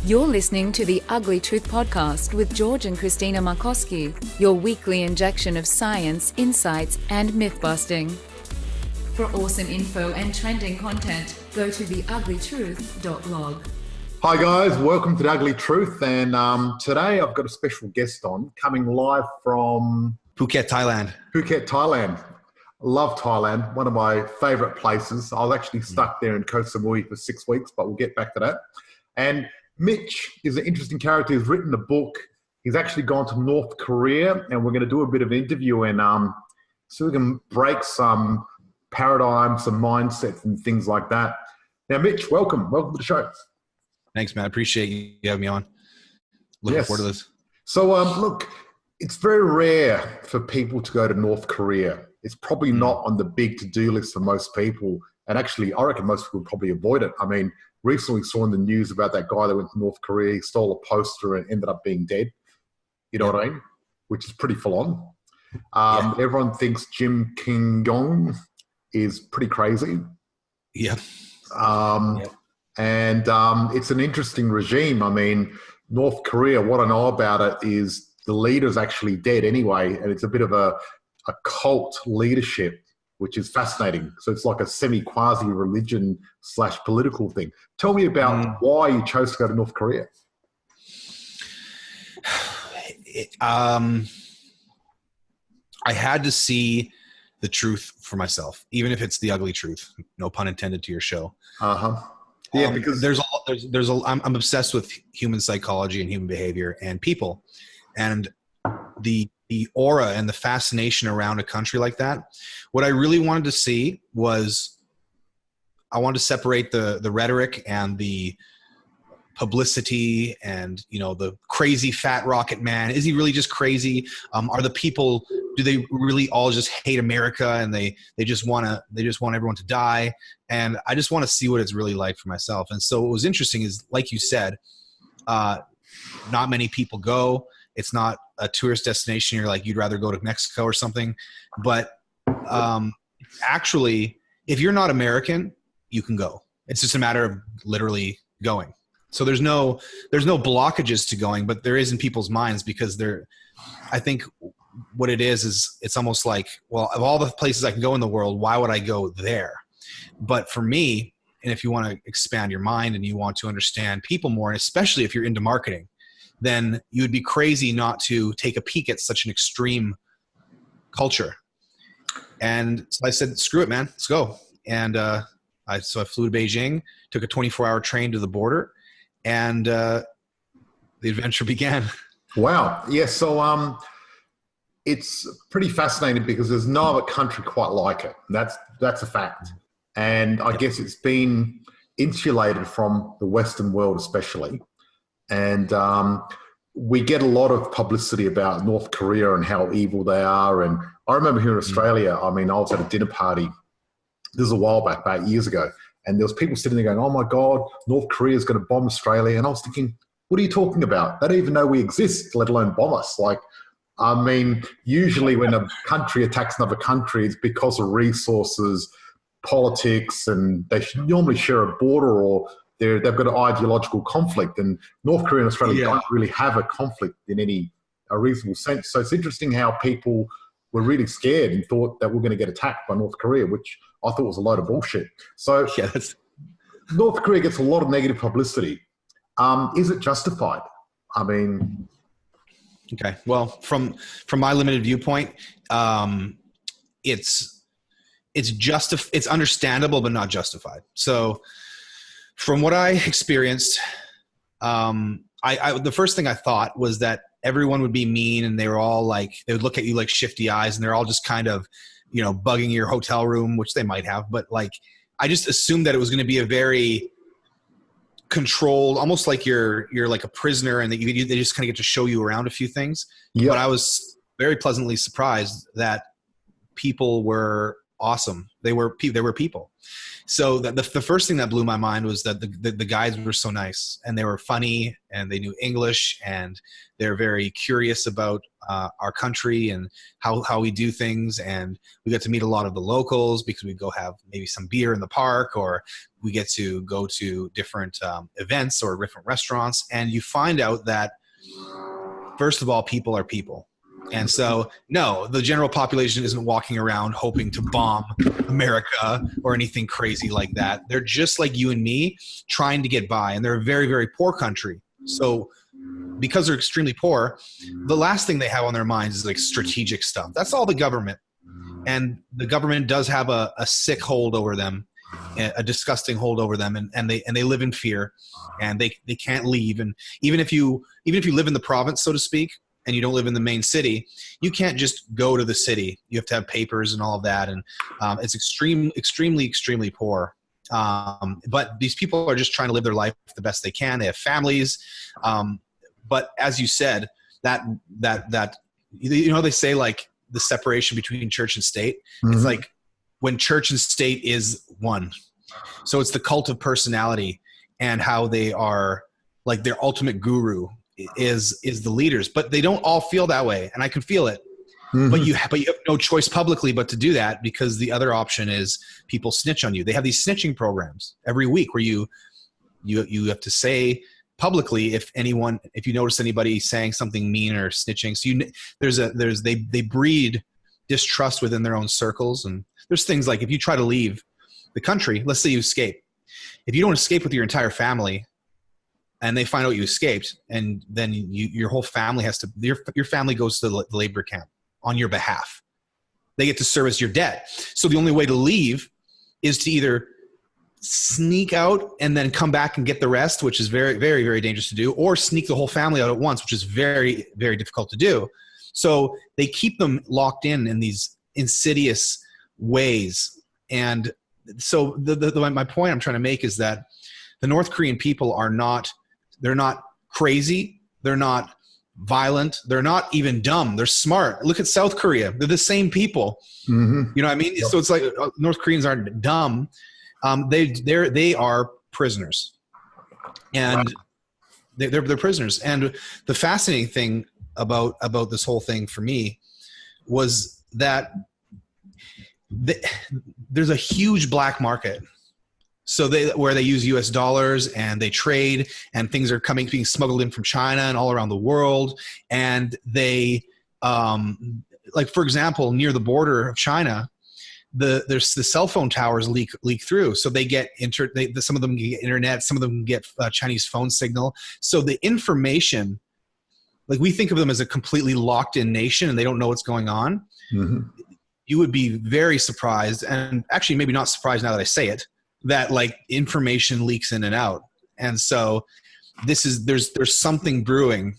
You're listening to the Ugly Truth Podcast with George and Christina Markoski, your weekly injection of science, insights, and myth-busting. For awesome info and trending content, go to theuglytruth.blog. Hi guys, welcome to The Ugly Truth, and today I've got a special guest on, coming live from Phuket, Thailand. Phuket, Thailand. Love Thailand, one of my favourite places. I was actually stuck there in Koh Samui for 6 weeks, but we'll get back to that. And Mitch is an interesting character. He's written a book. He's actually gone to North Korea, and we're going to do a bit of an interview and so we can break some paradigms, some mindsets and things like that. Now, Mitch, welcome. Welcome to the show. Thanks, man. I appreciate you having me on. Looking forward to this. So, look, it's very rare for people to go to North Korea. It's probably not on the big to-do list for most people. And actually, I reckon most people would probably avoid it. I mean, recently saw in the news about that guy that went to North Korea. He stole a poster and ended up being dead. You know what I mean? Which is pretty full on. Everyone thinks Kim Jong is pretty crazy. Yeah. And it's an interesting regime. I mean, North Korea, what I know about it is the leader's actually dead anyway, and it's a bit of a cult leadership, which is fascinating. So it's like a semi-quasi religion / political thing. Tell me about why you chose to go to North Korea. I had to see the truth for myself, even if it's the ugly truth. No pun intended to your show. Yeah, because I'm obsessed with human psychology and human behavior and people, and the aura and the fascination around a country like that. What I really wanted to see was I wanted to separate the rhetoric and the publicity and, you know, the crazy fat rocket man. Is he really just crazy? Are the people, do they really all just hate America and they just want everyone to die? And I just want to see what it's really like for myself. And so what was interesting is, like you said, not many people go. It's not a tourist destination. You're like, you'd rather go to Mexico or something. But actually, if you're not American, you can go. It's just a matter of literally going. So there's no blockages to going, but there is in people's minds, because I think what it is it's almost like, well, of all the places I can go in the world, why would I go there? But for me, and if you want to expand your mind and you want to understand people more, and especially if you're into marketing, then you would be crazy not to take a peek at such an extreme culture. And so I said, screw it, man, let's go. And I flew to Beijing, took a 24-hour train to the border, and the adventure began. Wow. Yeah. So it's pretty fascinating because there's no other country quite like it. That's a fact. And I guess it's been insulated from the Western world, especially. And we get a lot of publicity about North Korea and how evil they are. And I remember here in Australia, I mean, I was at a dinner party. This was a while back, about years ago. And there was people sitting there going, oh my God, North Korea is going to bomb Australia. And I was thinking, what are you talking about? They don't even know we exist, let alone bomb us. Like, I mean, usually when a country attacks another country, it's because of resources, politics, and they normally share a border, or they've got an ideological conflict. And North Korea and Australia don't really have a conflict in a reasonable sense. So it's interesting how people were really scared and thought that we're going to get attacked by North Korea, which I thought was a load of bullshit. So North Korea gets a lot of negative publicity. Is it justified? I mean... Okay. Well, from my limited viewpoint, it's understandable, but not justified. So from what I experienced, the first thing I thought was that everyone would be mean, and they were all like, they would look at you like shifty eyes, and they're all just kind of, you know, bugging your hotel room, which they might have. But like, I just assumed that it was going to be a very controlled, almost like you're like a prisoner, and they just kind of get to show you around a few things. But I was very pleasantly surprised that people were awesome. They were people. So the first thing that blew my mind was that the guys were so nice, and they were funny, and they knew English, and they're very curious about our country and how we do things. And we got to meet a lot of the locals because we go have maybe some beer in the park, or we get to go to different events or different restaurants. And you find out that, first of all, people are people. And so, no, the general population isn't walking around hoping to bomb America or anything crazy like that. They're just like you and me, trying to get by. And they're a very, very poor country. So because they're extremely poor, the last thing they have on their minds is like strategic stuff. That's all the government. And the government does have a sick hold over them, a disgusting hold over them. And they live in fear, and they can't leave. And even if you live in the province, so to speak, and you don't live in the main city, you can't just go to the city. You have to have papers and all of that. And it's extremely poor. But these people are just trying to live their life the best they can. They have families. But as you said, that they say like the separation between church and state. Mm-hmm. It's like when church and state is one. So it's the cult of personality, and how they are like their ultimate guru is the leaders, but they don't all feel that way. And I can feel it, mm-hmm. but you have no choice publicly but to do that, because the other option is people snitch on you. They have these snitching programs every week where you have to say publicly if you notice anybody saying something mean or snitching. So they breed distrust within their own circles. And there's things like, if you try to leave the country, let's say you escape, if you don't escape with your entire family, and they find out you escaped, and then your whole family your family goes to the labor camp on your behalf. They get to service your debt. So the only way to leave is to either sneak out and then come back and get the rest, which is very, very, very dangerous to do, or sneak the whole family out at once, which is very, very difficult to do. So they keep them locked in these insidious ways. And so my point I'm trying to make is that the North Korean people they're not crazy. They're not violent. They're not even dumb. They're smart. Look at South Korea. They're the same people. Mm-hmm. You know what I mean? Yep. So it's like North Koreans aren't dumb. They are prisoners, and they're prisoners. And the fascinating thing about this whole thing for me was that there's a huge black market. So where they use US dollars, and they trade, and things are being smuggled in from China and all around the world. And they, like for example, near the border of China, there's the cell phone towers leak through. So they get some of them get internet, some of them get Chinese phone signal. So the information, like we think of them as a completely locked in nation and they don't know what's going on. Mm-hmm. You would be very surprised, and actually maybe not surprised now that I say it, that like information leaks in and out. And so there's something brewing.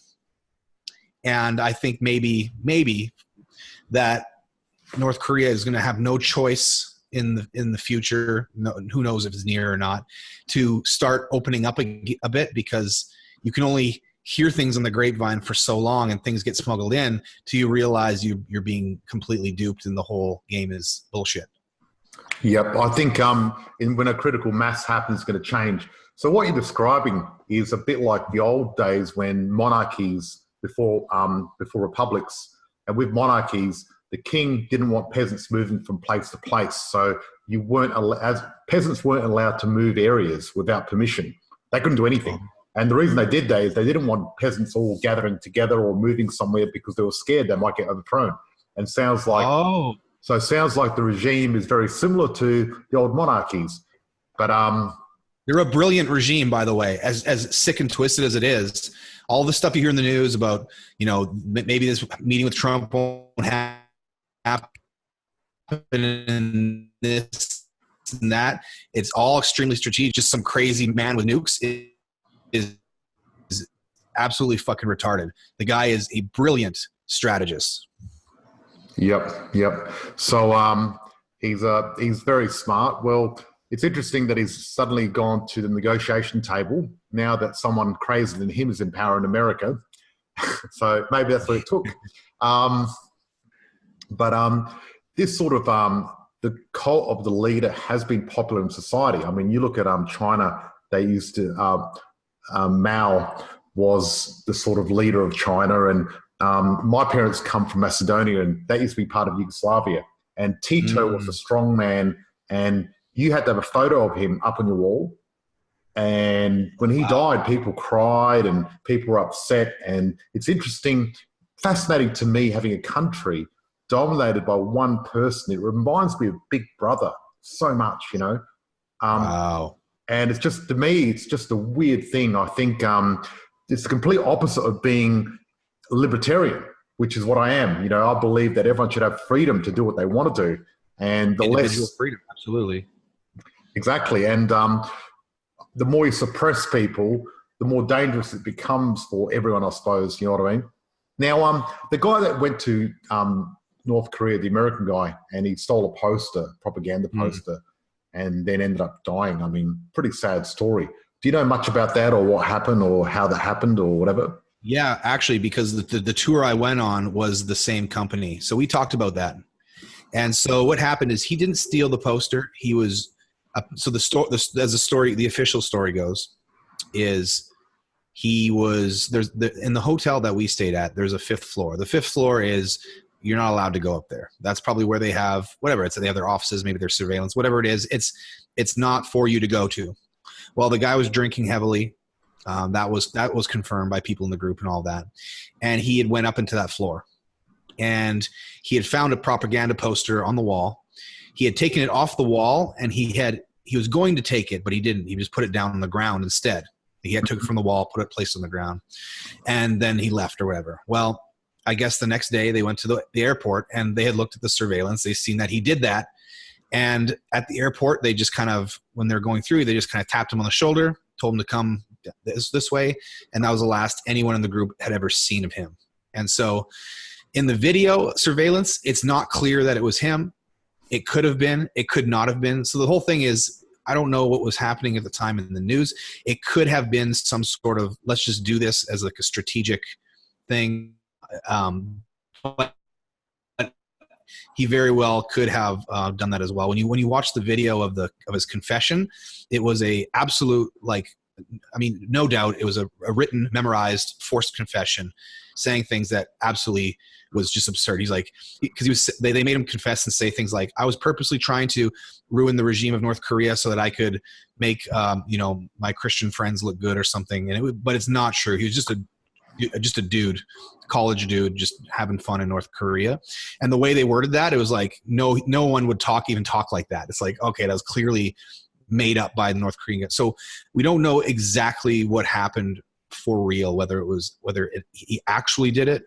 And I think maybe that North Korea is going to have no choice in the future. No, who knows if it's near or not, to start opening up a bit, because you can only hear things on the grapevine for so long, and things get smuggled in till you realize you're being completely duped and the whole game is bullshit. Yep, I think when a critical mass happens, it's going to change. So what you're describing is a bit like the old days when monarchies, before republics, and with monarchies, the king didn't want peasants moving from place to place. So peasants weren't allowed to move areas without permission. They couldn't do anything. And the reason they did that is they didn't want peasants all gathering together or moving somewhere because they were scared they might get overthrown. And sounds like the regime is very similar to the old monarchies. But they're a brilliant regime, by the way, as sick and twisted as it is. All the stuff you hear in the news about, maybe this meeting with Trump won't happen and this and that. It's all extremely strategic. Just some crazy man with nukes is absolutely fucking retarded. The guy is a brilliant strategist. Yep. So he's very smart. Well, it's interesting that he's suddenly gone to the negotiation table now that someone crazier than him is in power in America. So maybe that's what it took. But this sort of the cult of the leader has been popular in society. I mean, you look at China, they used to, Mao was the sort of leader of China, and my parents come from Macedonia, and that used to be part of Yugoslavia. And Tito was a strong man, and you had to have a photo of him up on your wall. And when he died, people cried and people were upset. And it's interesting, fascinating to me, having a country dominated by one person. It reminds me of Big Brother so much, you know. Wow. And it's just, to me, it's just a weird thing. I think it's the complete opposite of being libertarian, which is what I am. You know, I believe that everyone should have freedom to do what they want to do. And the Individual less freedom, absolutely. Exactly. And the more you suppress people, the more dangerous it becomes for everyone, I suppose. You know what I mean? Now, the guy that went to North Korea, the American guy, and he stole a poster, propaganda poster, and then ended up dying. I mean, pretty sad story. Do you know much about that, or what happened, or how that happened, or whatever? Yeah, actually, because the tour I went on was the same company. So we talked about that. And so what happened is he didn't steal the poster. He was so the official story goes, is he was in the hotel that we stayed at. There's a 5th floor. The 5th floor is you're not allowed to go up there. That's probably where they have whatever. It's they have their offices, maybe their surveillance, whatever it is. It's not for you to go to. Well, the guy was drinking heavily. That was confirmed by people in the group and all that. And he had went up into that floor, and he had found a propaganda poster on the wall. He had taken it off the wall, and he was going to take it, but he didn't. He just put it down on the ground instead. He had took it from the wall, put it placed on the ground, and then he left or whatever. Well, I guess the next day they went to the airport, and they had looked at the surveillance. They seen that he did that. And at the airport, they just kind of, when they're going through, they just kind of tapped him on the shoulder, told him to come this way. And that was the last anyone in the group had ever seen of him. And so in the video surveillance, it's not clear that it was him. It could have been, it could not have been. So the whole thing is, I don't know what was happening at the time in the news. It could have been some sort of, let's just do this as like a strategic thing. But he very well could have done that as well. When you watch the video of his confession, it was a absolute, like, I mean, no doubt it was a written, memorized, forced confession, saying things that absolutely was just absurd. He's like, because they made him confess and say things like, I was purposely trying to ruin the regime of North Korea so that I could make my Christian friends look good or something. And but it's not true. He was just a dude, college dude, just having fun in North Korea. And the way they worded that, it was like, no one would even talk like that. It's like, okay, that was clearly made up by the North Korean. So we don't know exactly what happened for real, whether he actually did it,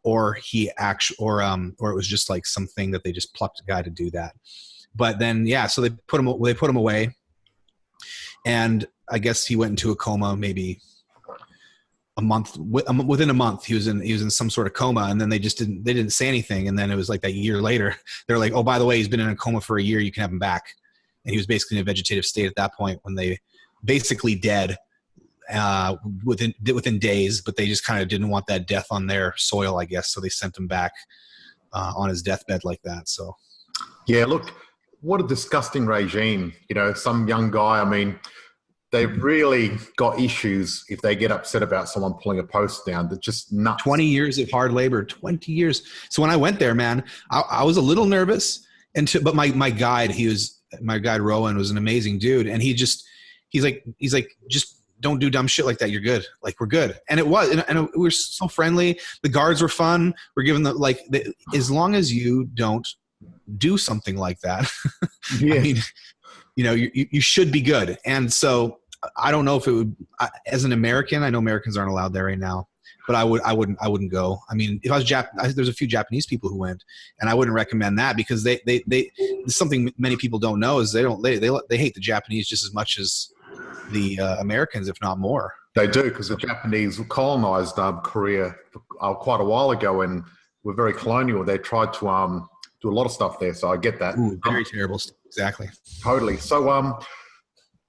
or it was just like something that they just plucked a guy to do that. But then, yeah, so they put him away, and I guess he went into a coma maybe within a month. He was in some sort of coma, and then they didn't say anything. And then it was like that year later, they're like, oh, by the way, he's been in a coma for a year. You can have him back. And he was basically in a vegetative state at that point, when they basically dead within days, but they just kind of didn't want that death on their soil, I guess. So they sent him back on his deathbed like that. So, yeah, look, what a disgusting regime. Some young guy, I mean, they've really got issues if they get upset about someone pulling a post down. They're just nuts. 20 years of hard labor, 20 years. So when I went there, man, I was a little nervous. But my guide, Rowan, was an amazing dude. And he's like, just don't do dumb shit like that. You're good. Like, we're good. And it was, and we were so friendly. The guards were fun. We're given as long as you don't do something like that, yeah. I mean, you should be good. And so I don't know if it would, as an American, I know Americans aren't allowed there right now, but I wouldn't go. I mean, if I was there's a few Japanese people who went, and I wouldn't recommend that, because they something many people don't know is they hate the Japanese just as much as the Americans, if not more. They do, because the Japanese colonized Korea quite a while ago, and were very colonial. They tried to do a lot of stuff there, so I get that. Ooh, very terrible stuff. Exactly. Totally. So,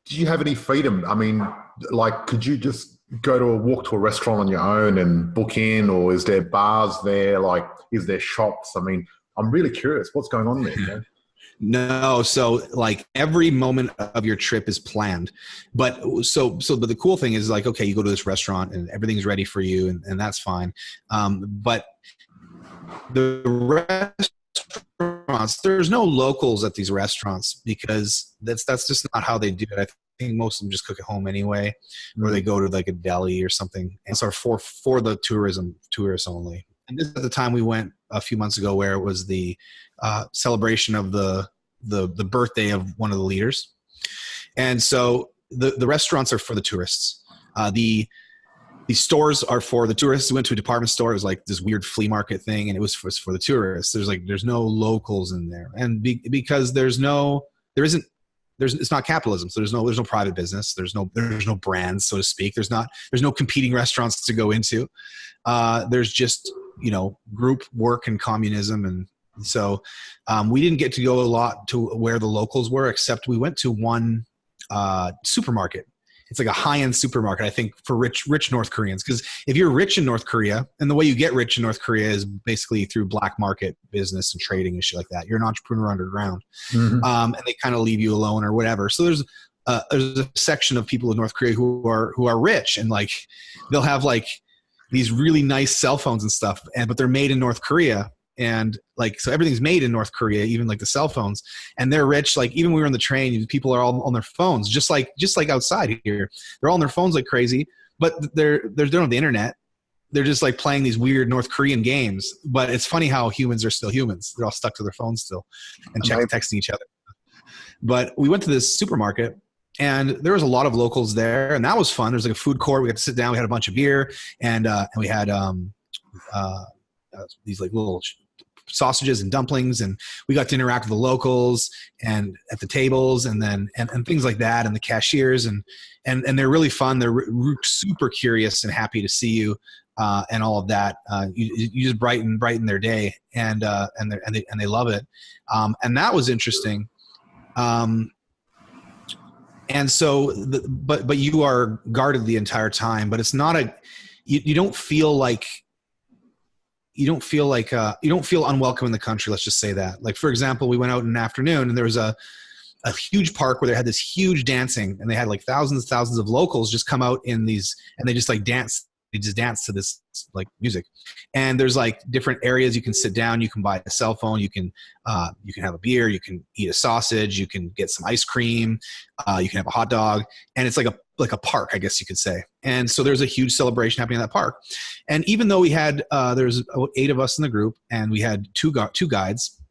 do you have any freedom? I mean, like, could you just walk to a restaurant on your own and book in, or is there bars there? Like, is there shops? I mean, I'm really curious what's going on there. No, so like every moment of your trip is planned. But but the cool thing is like, okay, you go to this restaurant and everything's ready for you, and that's fine. But the restaurants, there's no locals at these restaurants because that's just not how they do it. I think most of them just cook at home anyway, or they go to like a deli or something. And so for the tourists only. And this is the time we went a few months ago where it was the celebration of the birthday of one of the leaders. And so the restaurants are for the tourists. The stores are for the tourists. We went to a department store. It was like this weird flea market thing, and it was for the tourists. There's no locals in there. And because it's not capitalism. So there's no private business. There's no brands, so to speak. There's no competing restaurants to go into. There's just, group work and communism. And so we didn't get to go a lot to where the locals were, except we went to one supermarket. It's like a high-end supermarket, I think, for rich North Koreans. Because if you're rich in North Korea, and the way you get rich in North Korea is basically through black market business and trading and shit like that. You're an entrepreneur underground. Mm-hmm. And they kind of leave you alone or whatever. So there's a section of people in North Korea who are rich, and like they'll have like these really nice cell phones and stuff, but they're made in North Korea. And like, so everything's made in North Korea, even like the cell phones, and they're rich. Like even when we were on the train, people are all on their phones, just like outside here, they're all on their phones like crazy, but they don't have the internet. They're just like playing these weird North Korean games. But it's funny how humans are still humans. They're all stuck to their phones still and texting each other. But we went to this supermarket, and there was a lot of locals there, and that was fun. There was like a food court. We got to sit down. We had a bunch of beer, and we had these like little sausages and dumplings, and we got to interact with the locals and at the tables, and then and things like that, and the cashiers, and they're really fun. They're super curious and happy to see you, and all of that. You just brighten their day, and they love it, and that was interesting. And so, but you are guarded the entire time. But it's not you don't feel unwelcome in the country. Let's just say that. Like, for example, we went out in the afternoon, and there was a huge park where they had this huge dancing, and they had like thousands of locals just come out in these, and they just like dance. They just dance to this like music. And there's like different areas you can sit down. You can buy a cell phone. You can have a beer. You can eat a sausage. You can get some ice cream. You can have a hot dog. And it's like a park, I guess you could say. And so there's a huge celebration happening in that park. And even though we had, there's 8 of us in the group, and we had two guides,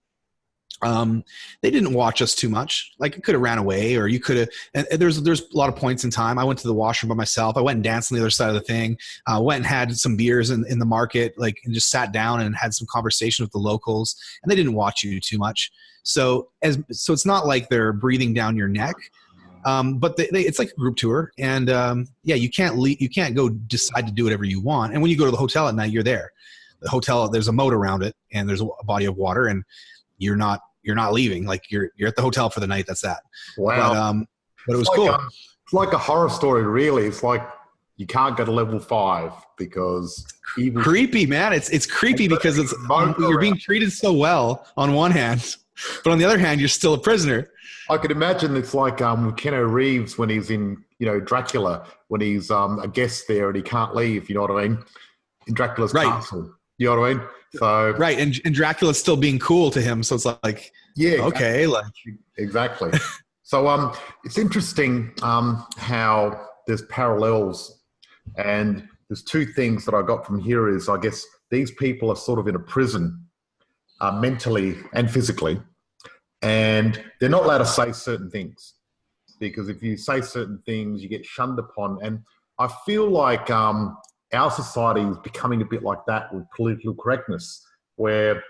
they didn't watch us too much. Like, it could have ran away, or you could have, and there's a lot of points in time. I went to the washroom by myself. I went and danced on the other side of the thing. Went and had some beers in the market, like, and just sat down and had some conversation with the locals, and they didn't watch you too much. So it's not like they're breathing down your neck. But it's like a group tour, and you can't go decide to do whatever you want. And when you go to the hotel at night, you're there. The hotel, there's a moat around it, and there's a body of water, and you're not leaving. Like, you're at the hotel for the night. That's that. Wow. But it was cool. It's like a horror story, really. It's like you can't go to level 5 because creepy, man. It's creepy because you're being treated so well on one hand, but on the other hand, you're still a prisoner. I could imagine it's like Keanu Reeves when he's in, Dracula, when he's a guest there and he can't leave, you know what I mean? In Dracula's castle. You know what I mean? So right, and Dracula's still being cool to him, so it's like, yeah, okay, exactly. So it's interesting how there's parallels, and there's 2 things that I got from here is, I guess these people are sort of in a prison, mentally and physically, and they're not allowed to say certain things, because if you say certain things, you get shunned upon. And I feel like our society is becoming a bit like that with political correctness, where,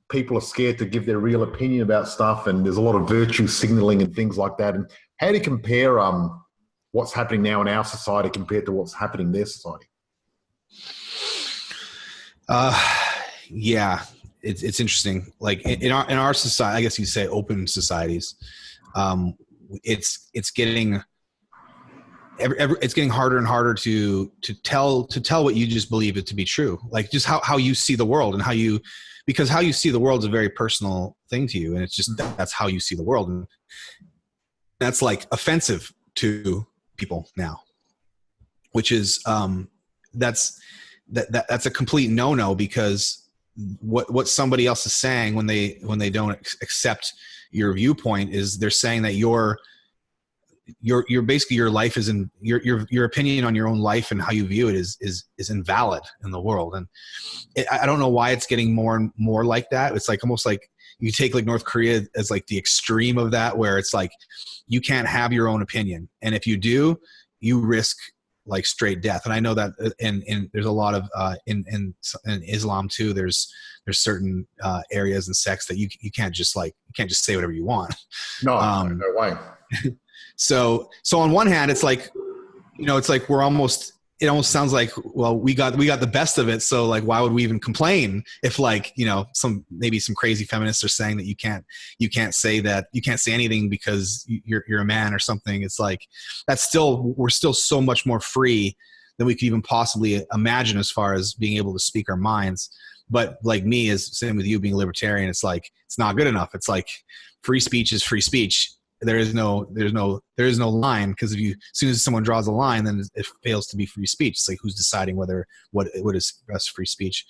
people are scared to give their real opinion about stuff, and there's a lot of virtue signaling and things like that. And how do you compare what's happening now in our society compared to what's happening in their society? Yeah, it's interesting. Like in our society, I guess you'd say open societies, it's getting harder and harder to tell what you just believe it to be true. Like just how you see the world and how you, because how you see the world is a very personal thing to you. And it's just, that's how you see the world. And that's like offensive to people now, which is, that's a complete no-no, because what somebody else is saying when they don't accept your viewpoint is they're saying that you're basically, your life is in your opinion on your own life and how you view it is invalid in the world. And I don't know why it's getting more and more like that. It's like almost like you take like North Korea as like the extreme of that, where it's like you can't have your own opinion, and if you do, you risk like straight death. And I know that in there's a lot of in Islam too, there's certain areas and sects that you can't just say whatever you want. No, no way. So on one hand, it's like, it's like it almost sounds like, well, we got the best of it. So like, why would we even complain if like, maybe some crazy feminists are saying that you can't say anything because you're a man or something. It's like, we're still so much more free than we could even possibly imagine as far as being able to speak our minds. But like me, as same with you being a libertarian, it's like, it's not good enough. It's like free speech is free speech. There is no line, because as soon as someone draws a line, then it fails to be free speech. It's like, who's deciding what is best free speech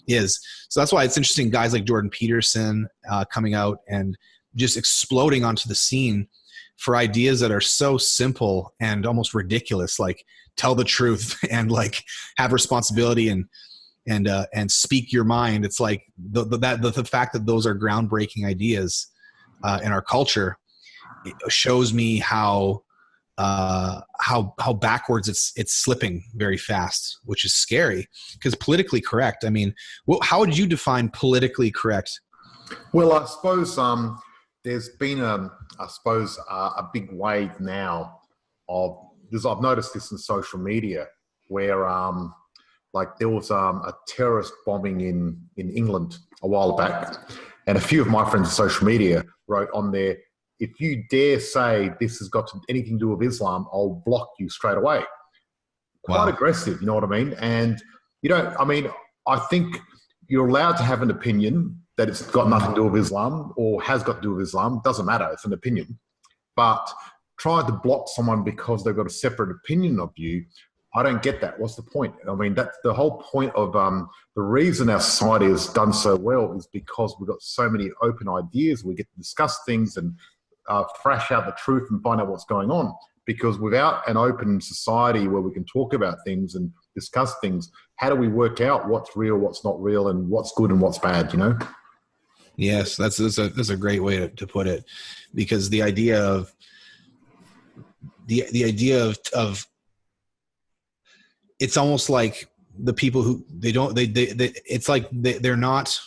is? So that's why it's interesting. Guys like Jordan Peterson coming out and just exploding onto the scene for ideas that are so simple and almost ridiculous, like tell the truth and like have responsibility and speak your mind. It's like the fact that those are groundbreaking ideas in our culture. It shows me how backwards it's slipping very fast, which is scary, because politically correct. I mean, how would you define politically correct? Well, I suppose there's been a big wave now of this. I've noticed this in social media where like there was a terrorist bombing in England a while back, and a few of my friends on social media wrote on there, if you dare say this has got anything to do with Islam, I'll block you straight away. Quite aggressive, you know what I mean? And, I think you're allowed to have an opinion that it's got nothing to do with Islam or has got to do with Islam. Doesn't matter, it's an opinion. But trying to block someone because they've got a separate opinion of you, I don't get that. What's the point? I mean, that's the whole point of the reason our society has done so well is because we've got so many open ideas. We get to discuss things and thrash out the truth and find out what's going on. Because without an open society where we can talk about things and discuss things, how do we work out what's real, what's not real, and what's good and what's bad, Yes, that's a great way to put it, because the idea of it's almost like the people who it's like they're not.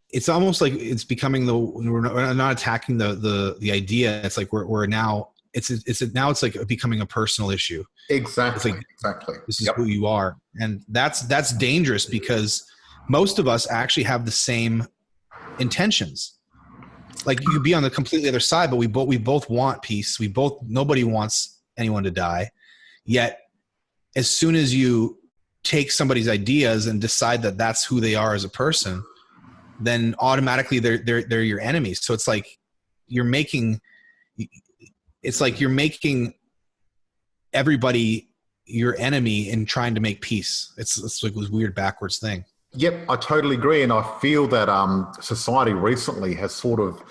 It's almost like it's becoming we're not attacking the idea. It's like we're now it's like becoming a personal issue. Exactly. Like, exactly. This is who you are, and that's dangerous, because most of us actually have the same intentions. Like, you could be on the completely other side, but we both want peace. Nobody wants anyone to die. Yet, as soon as you take somebody's ideas and decide that that's who they are as a person, then automatically they're your enemies. So it's like you're making everybody your enemy in trying to make peace. It's like this weird backwards thing. Yep, I totally agree. And I feel that society recently has sort of,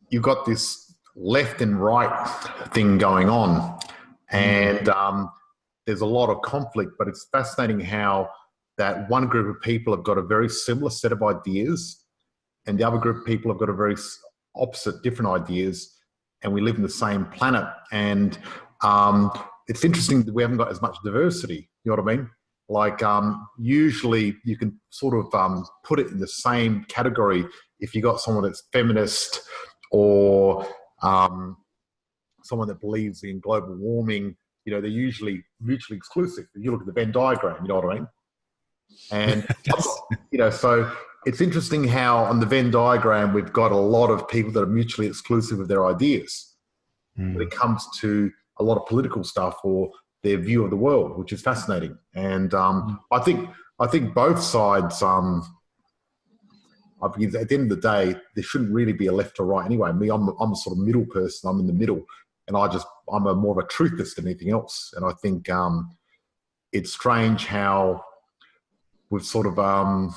you've got this left and right thing going on. And there's a lot of conflict, but it's fascinating how that one group of people have got a very similar set of ideas, and the other group of people have got a very opposite, different ideas, and we live in the same planet. And it's interesting that we haven't got as much diversity, you know what I mean? Like, usually you can sort of put it in the same category if you got someone that's feminist or someone that believes in global warming. You know, they're usually mutually exclusive. If you look at the Venn diagram, you know what I mean? And, you know, so it's interesting how on the Venn diagram, we've got a lot of people that are mutually exclusive of their ideas when it comes to a lot of political stuff or their view of the world, which is fascinating. And I think I think both sides. I think at the end of the day, there shouldn't really be a left or right anyway. Me, I'm a sort of middle person. I'm in the middle, and I'm more of a truthist than anything else. And I think it's strange how we've sort of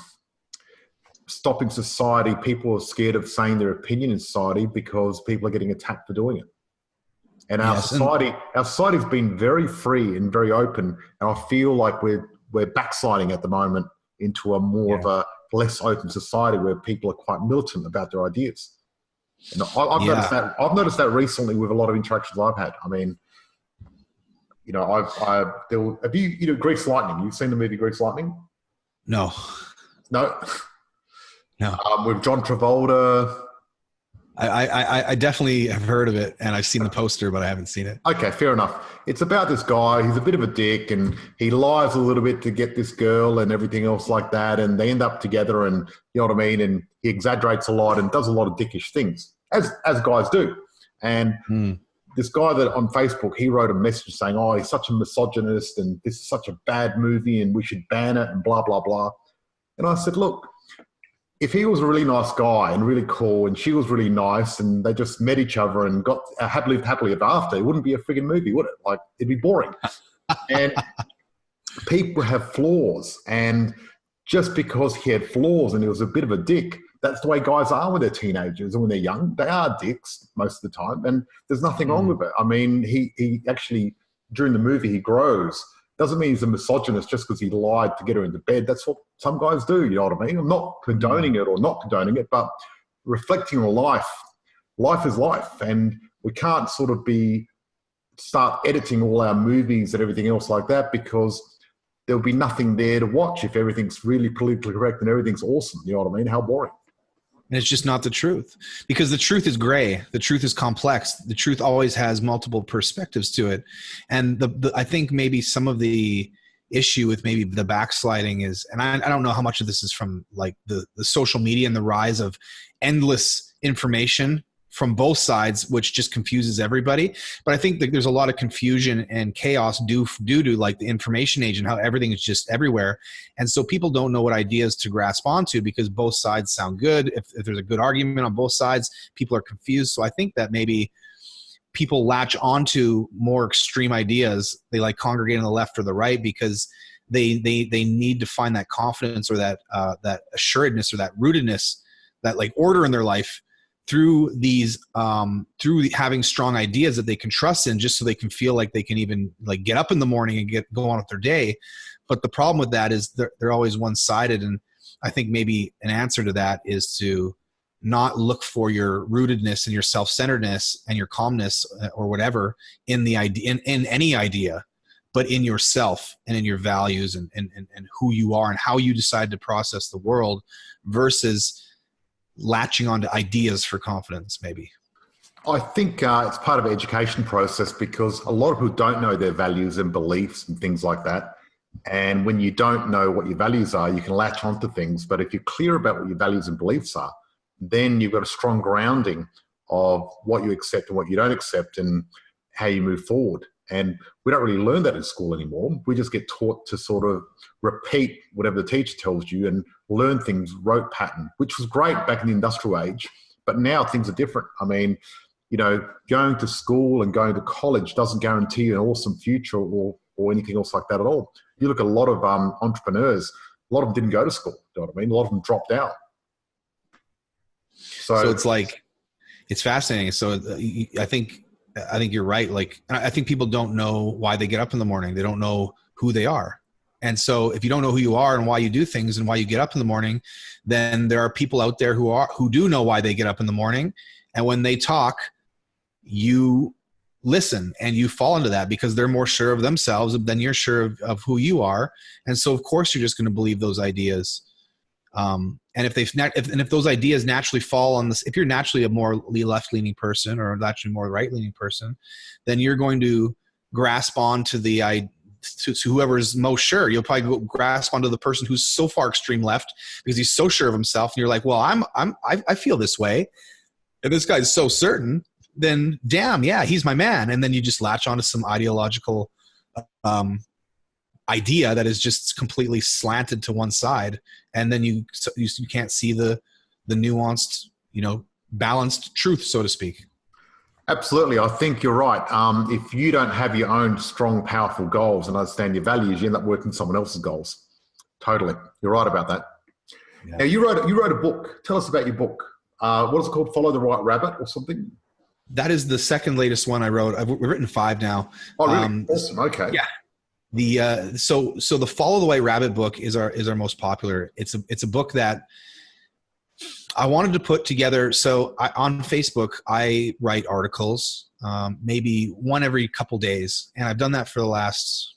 stopping society. People are scared of saying their opinion in society because people are getting attacked for doing it. And our society's been very free and very open. And I feel like we're backsliding at the moment into a more of a less open society where people are quite militant about their ideas. And I've noticed that recently with a lot of interactions I've had. I mean, you know, have you Grease Lightning? You've seen the movie Grease Lightning? No. With John Travolta. I definitely have heard of it, and I've seen the poster, but I haven't seen it. Okay, fair enough. It's about this guy. He's a bit of a dick, and he lies a little bit to get this girl and everything else like that, and they end up together, and you know what I mean? And he exaggerates a lot and does a lot of dickish things, as guys do. And this guy that on Facebook, he wrote a message saying, oh, he's such a misogynist, and this is such a bad movie, and we should ban it, and blah, blah, blah. And I said, look, if he was a really nice guy and really cool and she was really nice and they just met each other and got happily ever after, it wouldn't be a friggin' movie, would it? Like, it'd be boring. And people have flaws. And just because he had flaws and he was a bit of a dick, that's the way guys are when they're teenagers and when they're young. They are dicks most of the time. And there's nothing wrong with it. I mean, he actually, during the movie, he grows. Doesn't mean he's a misogynist just because he lied to get her into bed. That's what some guys do, you know what I mean? I'm not condoning it or not condoning it, but reflecting on life. Life is life, and we can't sort of start editing all our movies and everything else like that because there'll be nothing there to watch if everything's really politically correct and everything's awesome. You know what I mean? How boring. And it's just not the truth, because the truth is gray. The truth is complex. The truth always has multiple perspectives to it. And I think maybe some of the issue with maybe the backsliding is, and I don't know how much of this is from like the social media and the rise of endless information from both sides, which just confuses everybody. But I think that there's a lot of confusion and chaos due to like the information age and how everything is just everywhere. And so people don't know what ideas to grasp onto because both sides sound good. If there's a good argument on both sides, people are confused. So I think that maybe people latch onto more extreme ideas. They like congregate on the left or the right because they need to find that confidence or that assuredness or that rootedness, that like order in their life through these through having strong ideas that they can trust in, just so they can feel like they can even like get up in the morning and go on with their day. But the problem with that is they're always one-sided. And I think maybe an answer to that is to not look for your rootedness and your self-centeredness and your calmness or whatever in the idea, in any idea, but in yourself and in your values and who you are and how you decide to process the world versus latching onto ideas for confidence, maybe. I think it's part of the education process because a lot of people don't know their values and beliefs and things like that. And when you don't know what your values are, you can latch onto things. But if you're clear about what your values and beliefs are, then you've got a strong grounding of what you accept and what you don't accept and how you move forward. And we don't really learn that in school anymore. We just get taught to sort of repeat whatever the teacher tells you and learn things rote pattern, which was great back in the industrial age. But now things are different. I mean, you know, going to school and going to college doesn't guarantee you an awesome future or anything else like that at all. You look at a lot of entrepreneurs, a lot of them didn't go to school. You know what I mean? A lot of them dropped out. So it's like, it's fascinating. So I think you're right. Like, I think people don't know why they get up in the morning. They don't know who they are. And so if you don't know who you are and why you do things and why you get up in the morning, then there are people out there who do know why they get up in the morning. And when they talk, you listen and you fall into that because they're more sure of themselves than you're sure of who you are. And so of course you're just going to believe those ideas. And if those ideas naturally fall on this, if you're naturally a more left-leaning person or naturally more right-leaning person, then you're going to grasp on to to whoever's most sure. You'll probably grasp onto the person who's so far extreme left because he's so sure of himself. And you're like, well, I feel this way. And this guy's so certain, then damn, yeah, he's my man. And then you just latch onto some ideological idea that is just completely slanted to one side, and then you can't see the nuanced, balanced truth, so to speak. Absolutely. I think you're right. If you don't have your own strong, powerful goals and understand your values, you end up working someone else's goals. Totally. You're right about that. Yeah. Now, you wrote a book. Tell us about your book. What is it called? Follow the Right Rabbit or something? That is the second latest one I wrote. We've written 5 now. Oh, really? Awesome. Okay. Yeah. So the Follow the White Rabbit book is our most popular. It's a book that I wanted to put together. So on Facebook, I write articles, maybe one every couple days. And I've done that for the last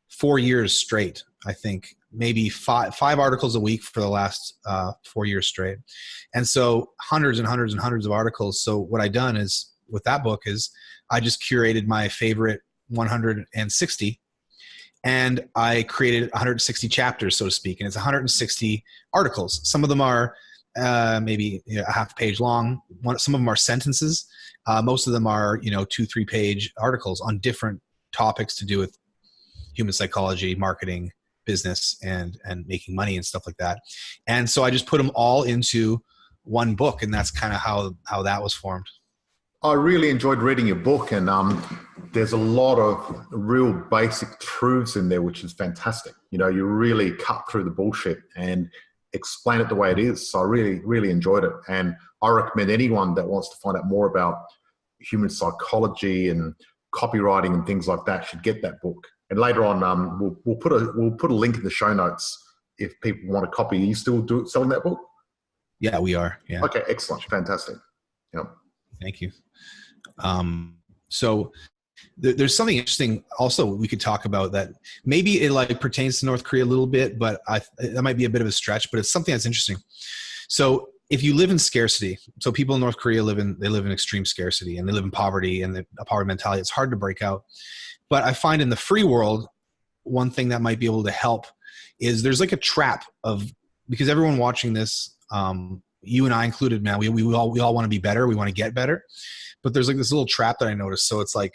4 years straight, I think. Maybe five articles a week for the last 4 years straight. And so hundreds and hundreds and hundreds of articles. So what I've done is with that book is I just curated my favorite 160, and I created 160 chapters, so to speak. And it's 160 articles. Some of them are maybe a half page long. Some of them are sentences. Most of them are 2-3 page articles on different topics to do with human psychology, marketing, business, and making money and stuff like that. And so I just put them all into one book, and that's kind of how that was formed. I really enjoyed reading your book, and there's a lot of real basic truths in there, which is fantastic. You really cut through the bullshit and explain it the way it is. So I really, really enjoyed it. And I recommend anyone that wants to find out more about human psychology and copywriting and things like that should get that book. And later on, we'll put a link in the show notes if people want a copy. Are you still selling that book? Yeah, we are. Yeah. Okay, excellent, fantastic. Yeah. Thank you. So there's something interesting also we could talk about that maybe it pertains to North Korea a little bit, but that might be a bit of a stretch. But it's something that's interesting. So if you live in scarcity, so people in North Korea live in extreme scarcity, and they live in poverty and a poverty mentality. It's hard to break out. But I find in the free world, one thing that might be able to help is there's like a trap because everyone watching this, you and I included, man, we all want to be better. We want to get better. But there's like this little trap that I noticed. So it's like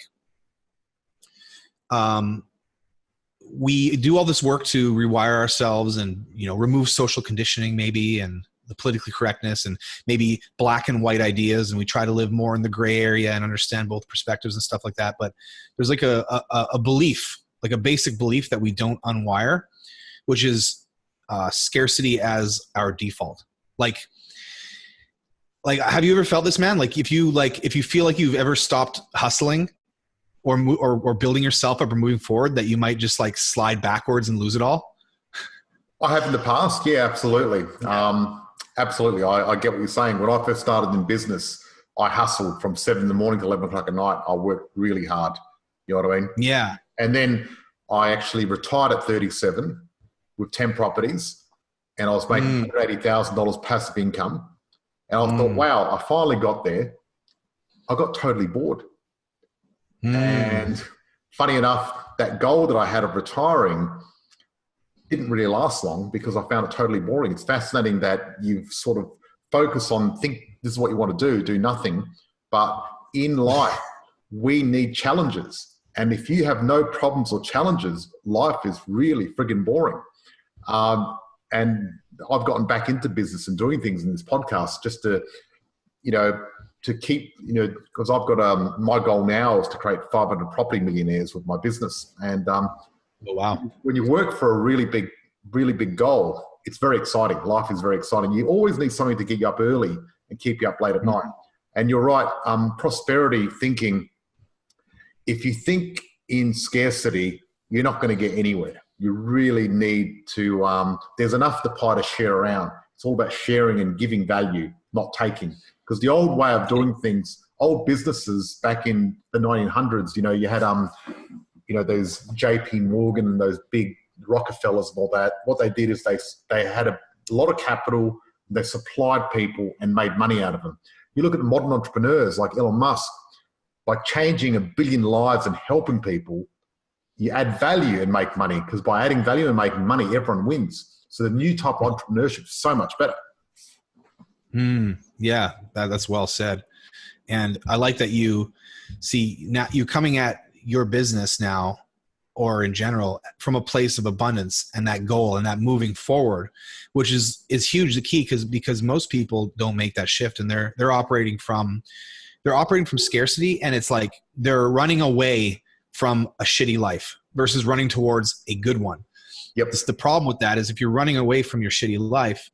we do all this work to rewire ourselves and, remove social conditioning maybe, and the politically correctness and maybe black and white ideas. And we try to live more in the gray area and understand both perspectives and stuff like that. But there's like a belief, like a basic belief that we don't unwire, which is scarcity as our default. Like, have you ever felt this, man? Like if you feel like you've ever stopped hustling or building yourself up or moving forward, that you might just slide backwards and lose it all. I have in the past. Yeah, absolutely. Absolutely. I get what you're saying. When I first started in business, I hustled from 7 in the morning to 11 o'clock at night. I worked really hard. You know what I mean? Yeah. And then I actually retired at 37 with 10 properties, and I was making $180,000 passive income. And I thought, wow, I finally got there. I got totally bored. And funny enough, that goal that I had of retiring didn't really last long because I found it totally boring. It's fascinating that you've sort of focus on, think this is what you want to do nothing. But in life, we need challenges. And if you have no problems or challenges, life is really friggin' boring. And I've gotten back into business and doing things in this podcast just to, to keep, because I've got my goal now is to create 500 property millionaires with my business. And oh, wow. When you work for a really big goal, it's very exciting. Life is very exciting. You always need something to get you up early and keep you up late at night. And you're right, prosperity thinking, if you think in scarcity, you're not going to get anywhere. You really need to, there's enough the pie to share around. It's all about sharing and giving value, not taking. Because the old way of doing things, old businesses back in the 1900s, you had, those JP Morgan and those big Rockefellers and all that. What they did is they had a lot of capital, they supplied people and made money out of them. You look at the modern entrepreneurs like Elon Musk, like changing 1 billion lives and helping people, you add value and make money, because by adding value and making money, everyone wins. So the new type of entrepreneurship is so much better. Yeah, that's well said. And I like that you see now you're coming at your business now or in general from a place of abundance and that goal and that moving forward, which is huge, the key, because most people don't make that shift, and they're operating from scarcity, and it's like they're running away from a shitty life versus running towards a good one. Yep. The problem with that is if you're running away from your shitty life,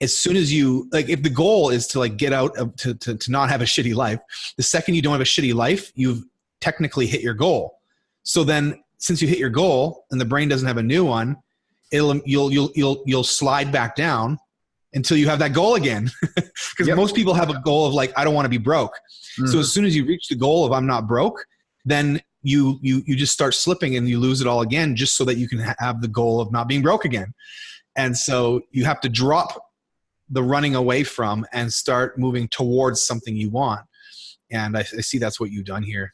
as soon as you, like, if the goal is to like get out of, to not have a shitty life, the second you don't have a shitty life, you've technically hit your goal. So then since you hit your goal and the brain doesn't have a new one, you'll slide back down until you have that goal again. Because most people have a goal of like, I don't want to be broke. Mm-hmm. So as soon as you reach the goal of I'm not broke, then you just start slipping and you lose it all again, just so that you can have the goal of not being broke again. And so you have to drop the running away from and start moving towards something you want. And I see that's what you've done here.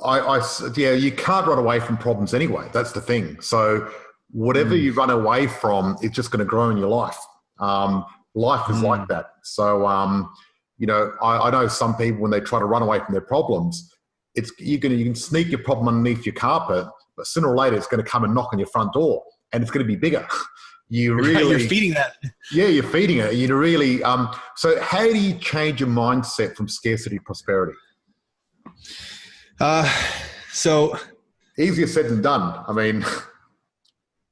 Yeah, you can't run away from problems anyway. That's the thing. So whatever you run away from, it's just going to grow in your life. Life is like that. So, you know, I know some people, when they try to run away from their problems, you can sneak your problem underneath your carpet, but sooner or later it's going to come and knock on your front door, and it's going to be bigger. You're feeding that. Yeah, you're feeding it. You really. So how do you change your mindset from scarcity to prosperity? So easier said than done. I mean,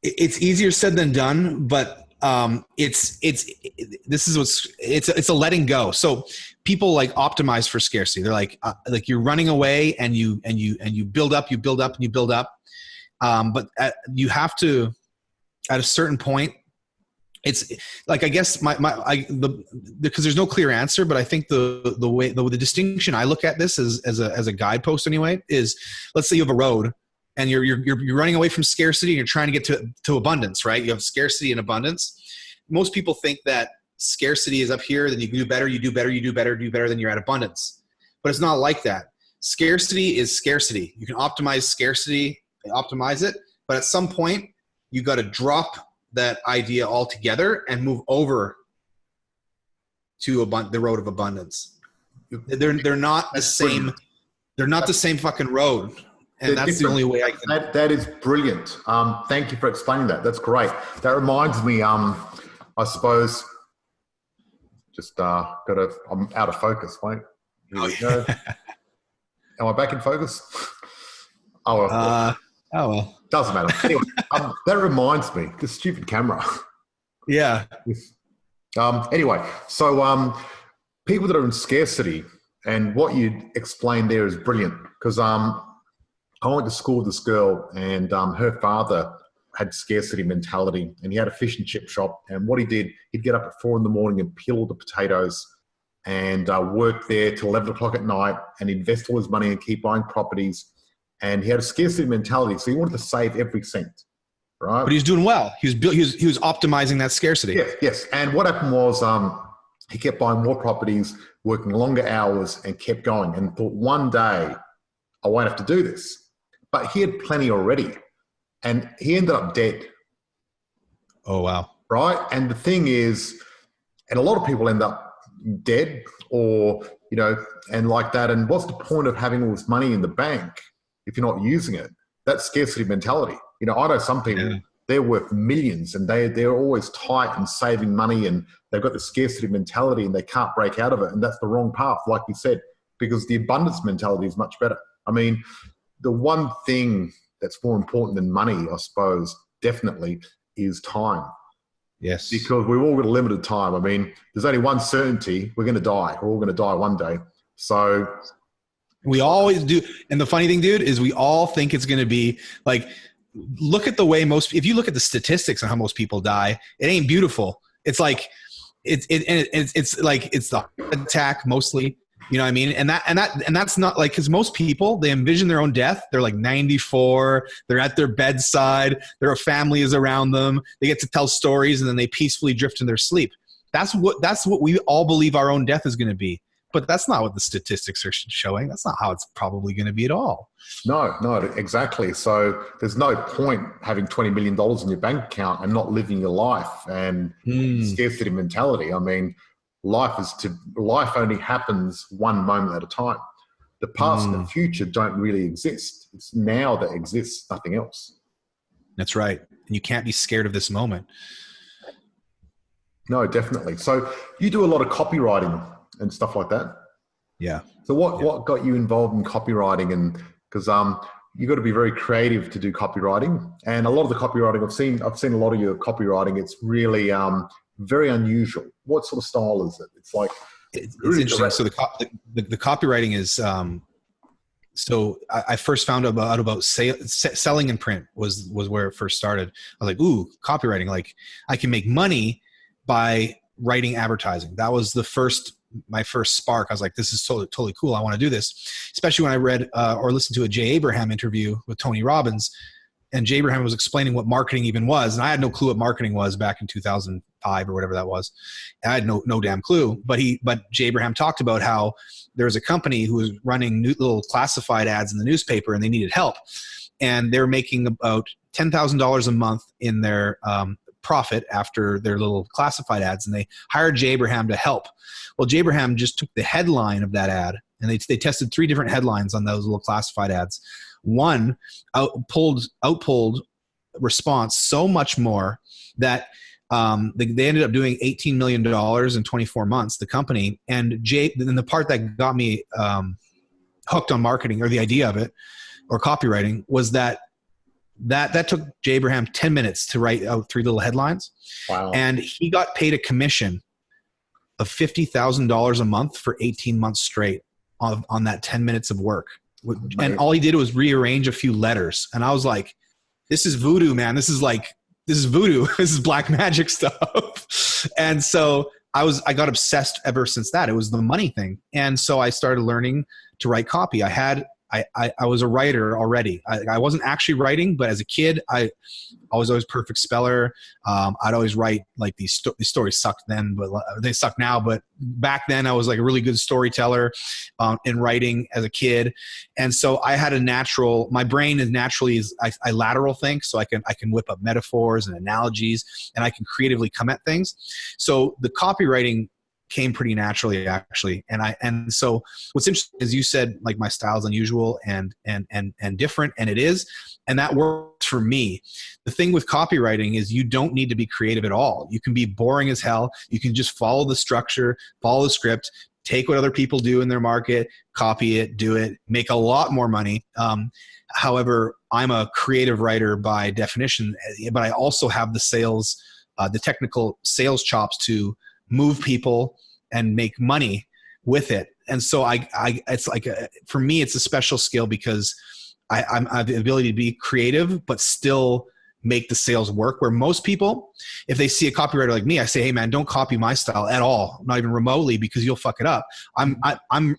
it's easier said than done, but it's a letting go. So people like optimize for scarcity. They're like you're running away and you build up, but you have to, at a certain point, it's like, I guess because there's no clear answer, but I think the distinction I look at this as a guidepost anyway is, let's say you have a road and you're running away from scarcity and you're trying to get to abundance, right? You have scarcity and abundance. Most people think that scarcity is up here, then you do better, then you're at abundance. But it's not like that. Scarcity is scarcity. You can optimize scarcity, optimize it, but at some point you got to drop that idea altogether and move over to the road of abundance. They're not the same. They're not the same fucking road. And that's the only way I can. That is brilliant. Thank you for explaining that. That's great. That reminds me, I suppose, just I'm out of focus. Wait. Here we go. Am I back in focus? Oh well. Doesn't matter. Anyway, that reminds me, the stupid camera. Yeah. Anyway, so people that are in scarcity, and what you explained there is brilliant, because I went to school with this girl, and her father had scarcity mentality, and he had a fish and chip shop. And what he did, he'd get up at 4 a.m. and peel all the potatoes and work there till 11 o'clock at night and invest all his money and keep buying properties. And he had a scarcity mentality, so he wanted to save every cent, right? But he was doing well. He was optimizing that scarcity. Yes. And what happened was he kept buying more properties, working longer hours, and kept going. And thought, one day I won't have to do this. But he had plenty already, and he ended up dead. Oh wow! Right. And the thing is, and a lot of people end up dead, or and like that. And what's the point of having all this money in the bank if you're not using it? That's scarcity mentality. I know some people, they're worth millions, and they're always tight and saving money, and they've got the scarcity mentality and they can't break out of it. And that's the wrong path, like you said, because the abundance mentality is much better. I mean, the one thing that's more important than money, I suppose, definitely, is time. Yes. Because we've all got a limited time. I mean, there's only one certainty: we're going to die. We're all going to die one day. So we always do. And the funny thing, dude, is we all think it's going to be like, look at the way if you look at the statistics on how most people die, it ain't beautiful. It's like, it's like, it's the heart attack mostly, you know what I mean? And that's not like, cause most people, they envision their own death. They're like 94, they're at their bedside, their family is around them. They get to tell stories, and then they peacefully drift in their sleep. That's what we all believe our own death is going to be. But that's not what the statistics are showing. That's not how it's probably going to be at all. No, exactly. So there's no point having $20 million in your bank account and not living your life, and scarcity mentality. I mean, life only happens one moment at a time. The past and the future don't really exist. It's now that exists, nothing else. That's right. And you can't be scared of this moment. No, definitely. So you do a lot of copywriting and stuff like that. Yeah. So what got you involved in copywriting? And because you got to be very creative to do copywriting, and a lot of the copywriting I've seen a lot of your copywriting. It's really very unusual. What sort of style is it? It's like it's interesting. Direct. So the copywriting is. So I first found out about selling in print was where it first started. I was like, ooh, copywriting! Like I can make money by writing advertising. That was my first spark. I was like, this is totally cool. I want to do this. Especially when I read or listened to a Jay Abraham interview with Tony Robbins, and Jay Abraham was explaining what marketing even was. And I had no clue what marketing was back in 2005 or whatever that was. I had no damn clue. But Jay Abraham talked about how there was a company who was running little classified ads in the newspaper, and they needed help. And they were making about $10,000 a month in their profit after their little classified ads, and they hired Jay Abraham to help. Well, Jay Abraham just took the headline of that ad, and they tested 3 different headlines on those little classified ads. One outpulled response so much more that they ended up doing $18 million in 24 months, the company. And the part that got me hooked on marketing, or the idea of it, or copywriting, was that took Jay Abraham 10 minutes to write out 3 little headlines. Wow. And he got paid a commission of $50,000 a month for 18 months straight on that 10 minutes of work. And all he did was rearrange a few letters. And I was like, this is voodoo, man. This is voodoo. This is black magic stuff. And so I got obsessed ever since that. It was the money thing. And so I started learning to write copy. I was a writer already. I wasn't actually writing, but as a kid, I was always perfect speller. I'd always write like these stories sucked then, but they suck now. But back then I was like a really good storyteller in writing as a kid. And so I had my brain is naturally, I lateral think. So I can whip up metaphors and analogies, and I can creatively come at things. So the copywriting came pretty naturally, actually. And so what's interesting is you said like my style is unusual and different, and it is, and that works for me. The thing with copywriting is you don't need to be creative at all. You can be boring as hell. You can just follow the structure, follow the script, take what other people do in their market, copy it, do it, make a lot more money. However, I'm a creative writer by definition, but I also have the technical sales chops to move people and make money with it. And so it's like, for me, it's a special skill because I have the ability to be creative, but still make the sales work. Where most people, if they see a copywriter like me, I say, hey man, don't copy my style at all, not even remotely, because you'll fuck it up. I'm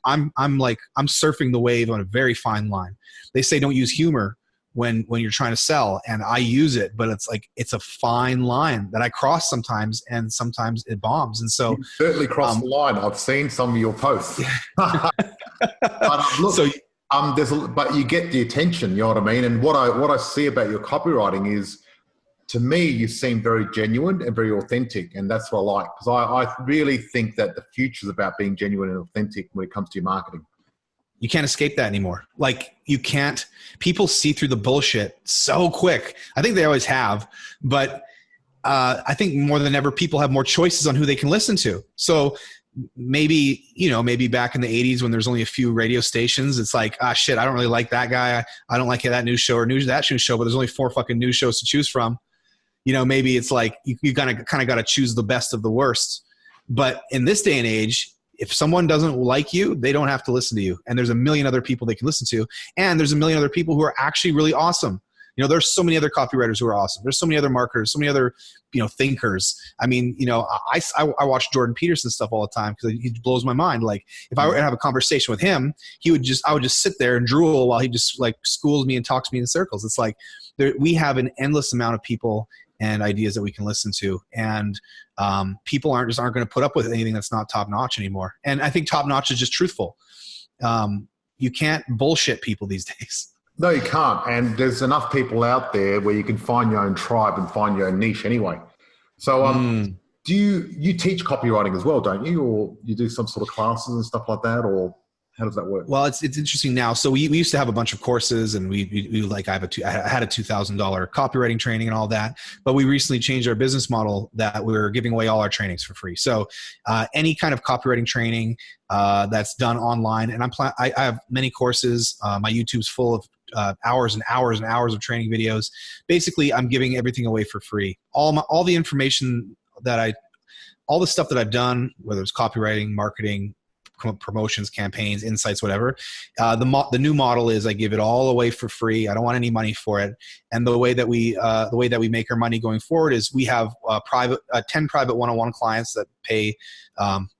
surfing the wave on a very fine line. They say don't use humor when you're trying to sell, and I use it, but it's a fine line that I cross sometimes, and sometimes it bombs. And so you certainly cross the line. I've seen some of your posts. But look, but you get the attention, you know what I mean? And what I see about your copywriting is, to me, you seem very genuine and very authentic, and that's what I like, because I really think that the future is about being genuine and authentic when it comes to your marketing. You can't escape that anymore. Like people see through the bullshit so quick. I think they always have, but I think more than ever, people have more choices on who they can listen to. So maybe back in the 80s when there's only a few radio stations, it's like, shit, I don't really like that guy. I don't like that news show or that news show, but there's only 4 fucking news shows to choose from. Maybe it's like you kind of got to choose the best of the worst. But in this day and age, if someone doesn't like you, they don't have to listen to you. And there's a million other people they can listen to. And there's a million other people who are actually really awesome. There's so many other copywriters who are awesome. There's so many other marketers, so many other, thinkers. I mean, I watch Jordan Peterson stuff all the time because he blows my mind. Like if I were to have a conversation with him, I would just sit there and drool while he just like schools me and talks me in circles. It's like we have an endless amount of people and ideas that we can listen to. And people aren't going to put up with anything that's not top notch anymore. And I think top notch is just truthful. You can't bullshit people these days. No, you can't. And there's enough people out there where you can find your own tribe and find your own niche anyway. So do you teach copywriting as well, don't you? Or you do some sort of classes and stuff like that? Or How does that work? Well, it's interesting now. So we used to have a bunch of courses, and we like I had a $2,000 copywriting training and all that. But we recently changed our business model that we're giving away all our trainings for free. So any kind of copywriting training that's done online, and I have many courses. My YouTube's full of hours and hours and hours of training videos. Basically, I'm giving everything away for free. All the information all the stuff that I've done, whether it's copywriting, marketing, promotions, campaigns, insights, whatever. The new model is I give it all away for free. I don't want any money for it. And the way that we make our money going forward is we have 10 private one-on-one clients that pay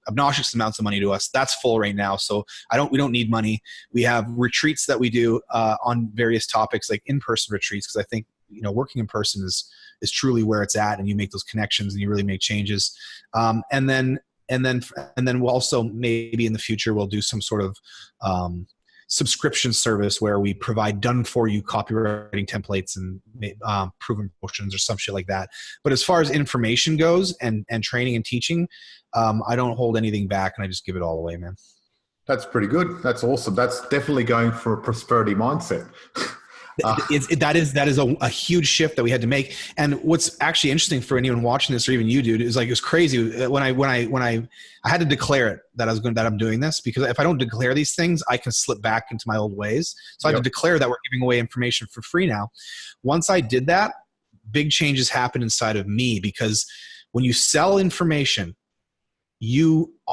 obnoxious amounts of money to us. That's full right now. So we don't need money. We have retreats that we do on various topics, like in-person retreats, because I think working in person is truly where it's at, and you make those connections and you really make changes. And then we'll also, maybe in the future, we'll do some sort of subscription service where we provide done for you copywriting templates and proven promotions or some shit like that. But as far as information goes and training and teaching, I don't hold anything back, and I just give it all away, man. That's pretty good. That's awesome. That's definitely going for a prosperity mindset. That is a huge shift that we had to make. And what's actually interesting for anyone watching this, or even you, dude, is like, it was crazy when I had to declare it that I'm doing this, because if I don't declare these things, I can slip back into my old ways. So I had to declare that we're giving away information for free now. Once I did that, big changes happened inside of me, because when you sell information,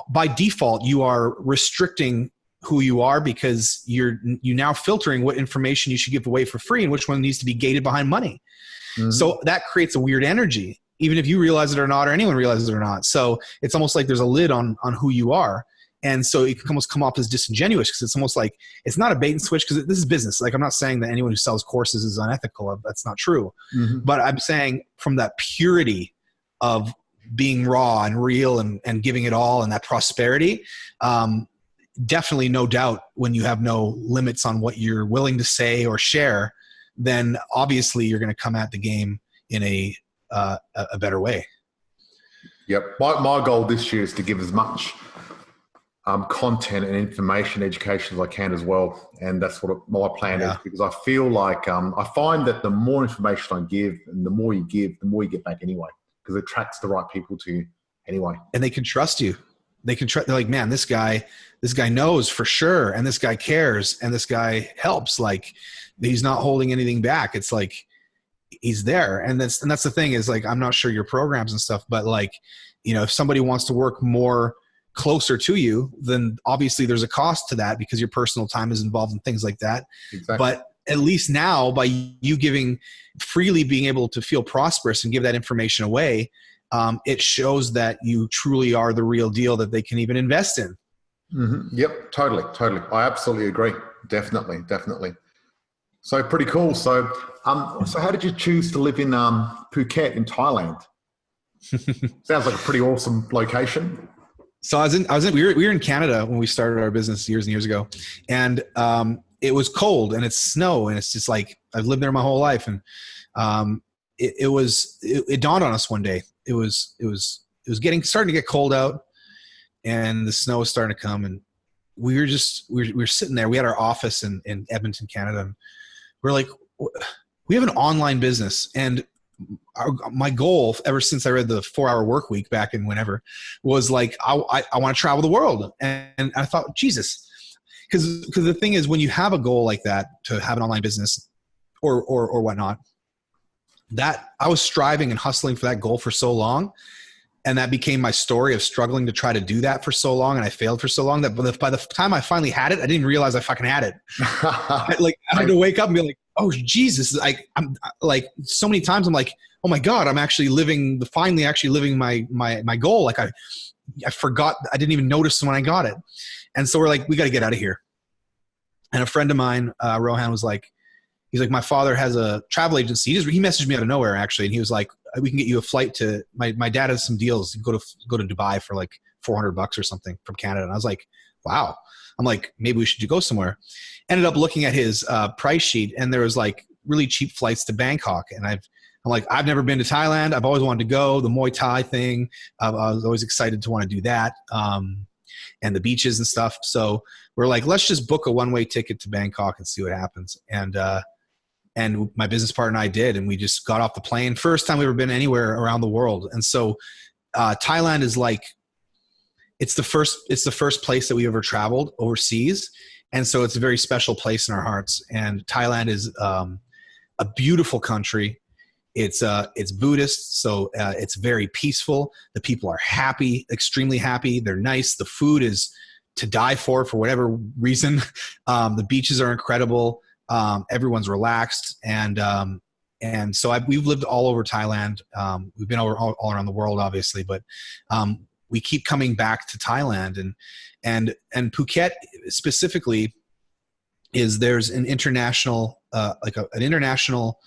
by default, you are restricting who you are, because you now filtering what information you should give away for free and which one needs to be gated behind money. Mm-hmm. So that creates a weird energy, even if you realize it or not, or anyone realizes it or not. So it's almost like there's a lid on who you are. And so it can almost come off as disingenuous, because it's almost like it's not a bait and switch, because this is business. Like, I'm not saying that anyone who sells courses is unethical. That's not true. Mm-hmm. But I'm saying from that purity of being raw and real and giving it all, and that prosperity, definitely, no doubt, when you have no limits on what you're willing to say or share, then obviously you're going to come at the game in a better way. Yep. My goal this year is to give as much content and information, education as I can as well. And that's what my plan is, because I feel like I find that the more information I give and the more you give, the more you get back anyway, because it attracts the right people to you anyway. And they can trust you. They're like, man, this guy knows for sure, and this guy cares, and this guy helps. Like, he's not holding anything back. It's like he's there, and that's the thing is, like, I'm not sure your programs and stuff, but like, if somebody wants to work more closer to you, then obviously there's a cost to that, because your personal time is involved in things like that. Exactly. But at least now, by you giving freely, being able to feel prosperous and give that information away, it shows that you truly are the real deal that they can even invest in. Mm-hmm. Yep, totally. I absolutely agree. Definitely. So pretty cool. So how did you choose to live in Phuket in Thailand? Sounds like a pretty awesome location. So we were in Canada when we started our business years and years ago, and it was cold and it's snow, and it's just like, I've lived there my whole life, and it dawned on us one day. It was starting to get cold out, and the snow was starting to come, and we were sitting there. We had our office in Edmonton, Canada, and we're like, we have an online business, and my goal ever since I read the 4-Hour Work Week back in whenever was like, I want to travel the world. And I thought, Jesus, because the thing is, when you have a goal like that, to have an online business or whatnot, that I was striving and hustling for that goal for so long. And that became my story of struggling to try to do that for so long. And I failed for so long that by the time I finally had it, I didn't realize I fucking had it. I had to wake up and be like, oh, Jesus. I'm like, so many times I'm like, oh my God, I'm actually finally living my goal. Like I forgot, I didn't even notice when I got it. And so we're like, we got to get out of here. And a friend of mine, Rohan, was like, he's like, my father has a travel agency. He messaged me out of nowhere, actually. And he was like, we can get you a flight to, my dad has some deals. You can go to Dubai for like $400 or something from Canada. And I was like, wow. I'm like, maybe we should go somewhere. Ended up looking at his price sheet, and there was like really cheap flights to Bangkok. And I'm like, I've never been to Thailand. I've always wanted to go. The Muay Thai thing, I was always excited to want to do that. and the beaches and stuff. So we're like, let's just book a one-way ticket to Bangkok and see what happens. And my business partner and I did, and we just got off the plane. First time we've ever been anywhere around the world. And so Thailand is like, it's the first place that we ever traveled overseas. And so it's a very special place in our hearts. And Thailand is a beautiful country. It's Buddhist, so it's very peaceful. The people are happy, extremely happy. They're nice. The food is to die for whatever reason. The beaches are incredible. Everyone's relaxed, and so we've lived all over Thailand. We've been all around the world, obviously, but we keep coming back to Thailand, and Phuket specifically there's an international an international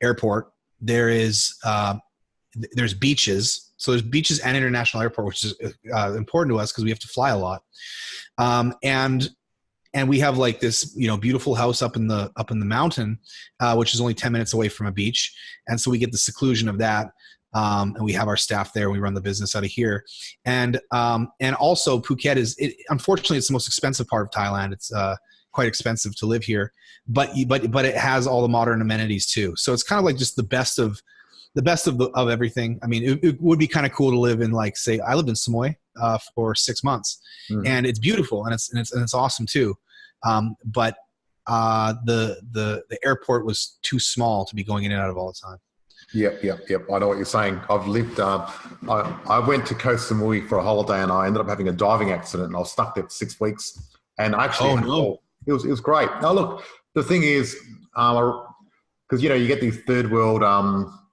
airport. There's beaches. So there's beaches and international airport, which is important to us because we have to fly a lot. And we have like this, beautiful house up in the mountain, which is only 10 minutes away from a beach. And so we get the seclusion of that. And we have our staff there. We run the business out of here. And also Phuket unfortunately, it's the most expensive part of Thailand. It's quite expensive to live here, but it has all the modern amenities too. So it's kind of like just the best of everything. I mean, it would be kind of cool to live in, like, say, I lived in Samoy for 6 months, and it's beautiful and it's awesome too. But the airport was too small to be going in and out of all the time. Yep. I know what you're saying. I've lived. I went to Koh Samui for a holiday, and I ended up having a diving accident, and I was stuck there for 6 weeks. And actually, it was great. Now, look, the thing is, because you get these third world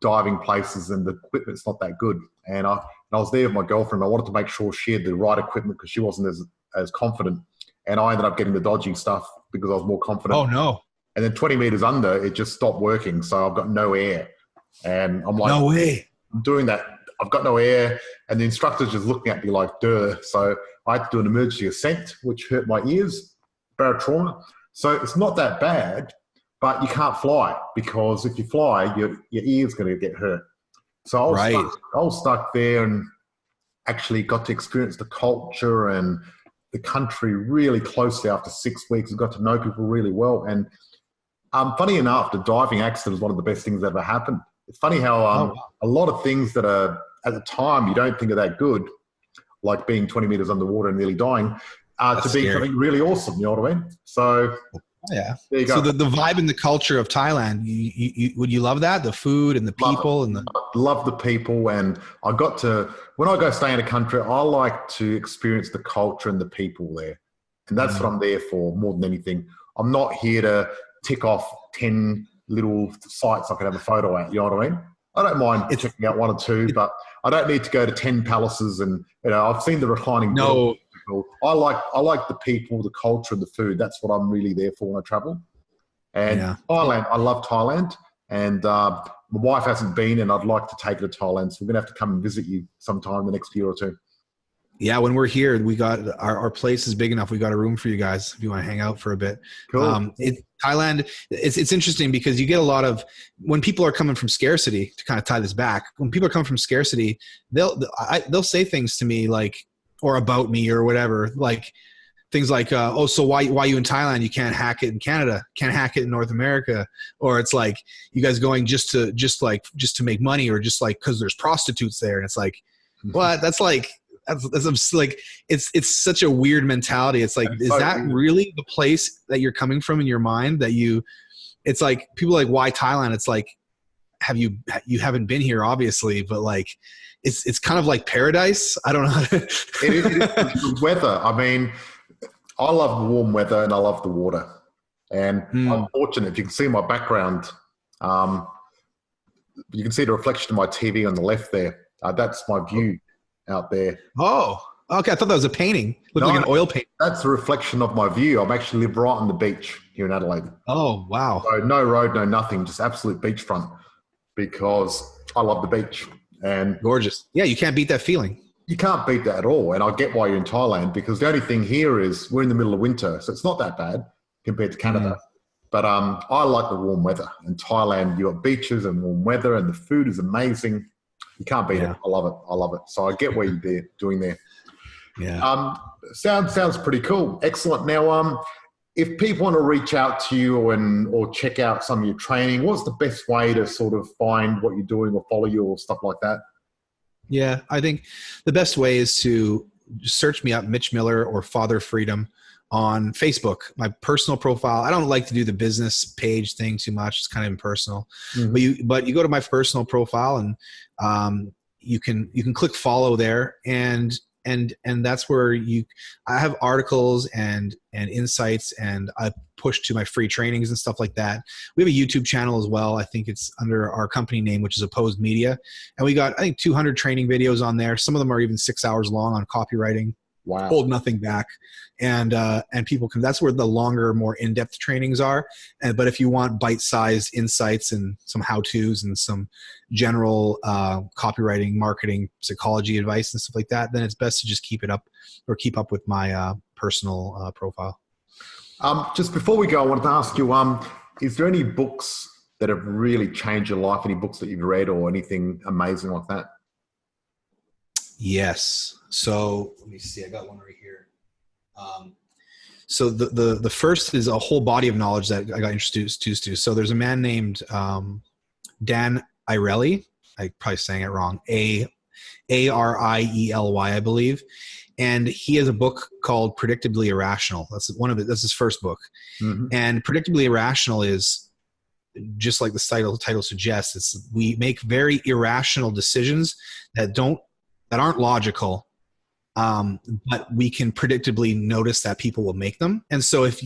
diving places, and the equipment's not that good. And I was there with my girlfriend. I wanted to make sure she had the right equipment because she wasn't as confident. And I ended up getting the dodgy stuff because I was more confident. Oh no! And then 20 meters under, it just stopped working. So I've got no air. And I'm like, no way. I'm doing that. I've got no air. And the instructor's just looking at me like, duh. So I had to do an emergency ascent, which hurt my ears, barotrauma. So it's not that bad, but you can't fly because if you fly, your ear's going to get hurt. So I was stuck there and actually got to experience the culture and the country really closely after 6 weeks. I got to know people really well. And funny enough, the diving accident is one of the best things that ever happened. It's funny how a lot of things that are, at the time, you don't think are that good, like being 20 meters underwater and nearly dying, to be something really awesome, you know what I mean? So, yeah. There you go. So the vibe and the culture of Thailand, would you love that? The food and the people? I love the people. And I got to, when I go stay in a country, I like to experience the culture and the people there. And that's what I'm there for more than anything. I'm not here to tick off 10 little sites I could have a photo at, you know what I mean? I don't mind checking out one or two, but I don't need to go to 10 palaces. And I've seen the reclining. No, I like the people, the culture, and the food. That's what I'm really there for when I travel. And Thailand, I love Thailand, and my wife hasn't been, and I'd like to take her to Thailand. So we're gonna have to come and visit you sometime in the next year or two. Yeah, when we're here, we got our place is big enough. We got a room for you guys if you want to hang out for a bit. Cool. Thailand, it's interesting because you get a lot of, when people are coming from scarcity, to kind of tie this back, when people are coming from scarcity, they'll say things to me like, or about me or whatever, like things like, so why you in Thailand? You can't hack it in Canada, can't hack it in North America. Or it's like, you guys going just to make money, or just like, cause there's prostitutes there. And it's like, what? That's like, that's like, it's such a weird mentality. It's like, is that really the place that you're coming from in your mind it's like, people are like, why Thailand? It's like, you haven't been here obviously, but like, it's kind of like paradise. I don't know. It is the weather. I mean, I love warm weather and I love the water. And I'm fortunate. If you can see my background, you can see the reflection of my TV on the left there. That's my view out there. Oh, okay. I thought that was a painting. Looked like an oil painting. That's a reflection of my view. I'm actually live right on the beach here in Adelaide. Oh, wow. So no road, no nothing, just absolute beachfront because I love the beach. And gorgeous. Yeah, you can't beat that feeling. You can't beat that at all. And I get why you're in Thailand because the only thing here is we're in the middle of winter. So it's not that bad compared to Canada. But I like the warm weather. In Thailand, you've got beaches and warm weather and the food is amazing. You can't beat it. I love it. So I get what you're doing there. Yeah. Sounds pretty cool. Excellent. Now, if people want to reach out to you or check out some of your training, what's the best way to sort of find what you're doing or follow you or stuff like that? Yeah, I think the best way is to search me up, Mitch Miller or Father Freedom on Facebook, my personal profile. I don't like to do the business page thing too much. It's kind of impersonal. Mm-hmm. But you go to my personal profile and you can click follow there, and that's where I have articles and insights, and I push to my free trainings and stuff like that. We have a YouTube channel as well. I think it's under our company name, which is Opposed Media. And we got, I think, 200 training videos on there. Some of them are even 6 hours long on copywriting. Wow. Hold nothing back. And people can, that's where the longer, more in-depth trainings are. But if you want bite-sized insights and some how-tos and some general copywriting, marketing, psychology advice and stuff like that, then it's best to just keep up with my personal profile. Just before we go, I wanted to ask you, is there any books that have really changed your life? Any books that you've read or anything amazing like that? Yes. So let me see. I got one right here. So the first is a whole body of knowledge that I got introduced to. So there's a man named Dan Ariely. I'm probably saying it wrong. Ariely, I believe. And he has a book called Predictably Irrational. That's his first book. Mm-hmm. And Predictably Irrational is just like the title suggests. We make very irrational decisions that aren't logical, but we can predictably notice that people will make them. And so if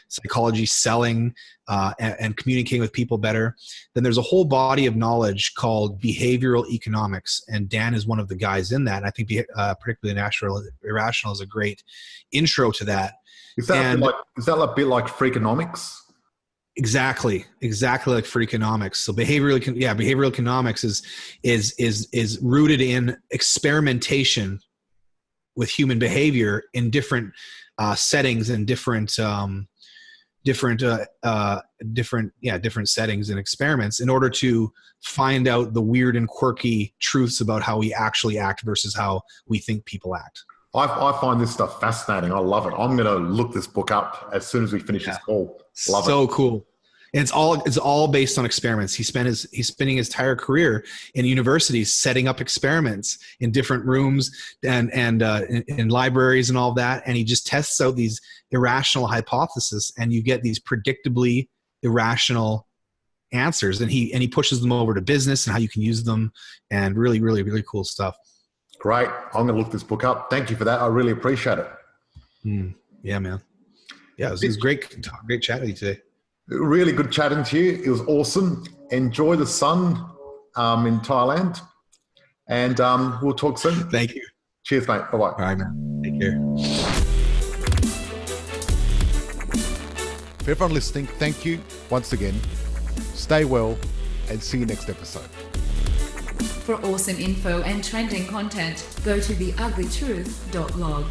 psychology, selling, and communicating with people better, then there's a whole body of knowledge called behavioral economics. And Dan is one of the guys in that. And I think Predictably Irrational is a great intro to that. Is that a bit like Freakonomics? Exactly like Freakonomics. So behavioral economics is rooted in experimentation with human behavior in different settings and different settings and experiments in order to find out the weird and quirky truths about how we actually act versus how we think people act. I find this stuff fascinating. I love it. I'm going to look this book up as soon as we finish this call. Love it. So cool. And it's all based on experiments. He's spending his entire career in universities setting up experiments in different rooms and in libraries and all of that. And he just tests out these irrational hypotheses, and you get these predictably irrational answers. And he pushes them over to business and how you can use them, and really, really, really cool stuff. Great. I'm going to look this book up. Thank you for that. I really appreciate it. Yeah, man. Yeah, it was great chatting with you today. Really good chatting to you. It was awesome. Enjoy the sun in Thailand, and we'll talk soon. Thank you. Cheers, mate. Bye-bye. All right, man. Take care. For everyone listening, thank you once again. Stay well, and see you next episode. For awesome info and trending content, go to theuglytruth.log.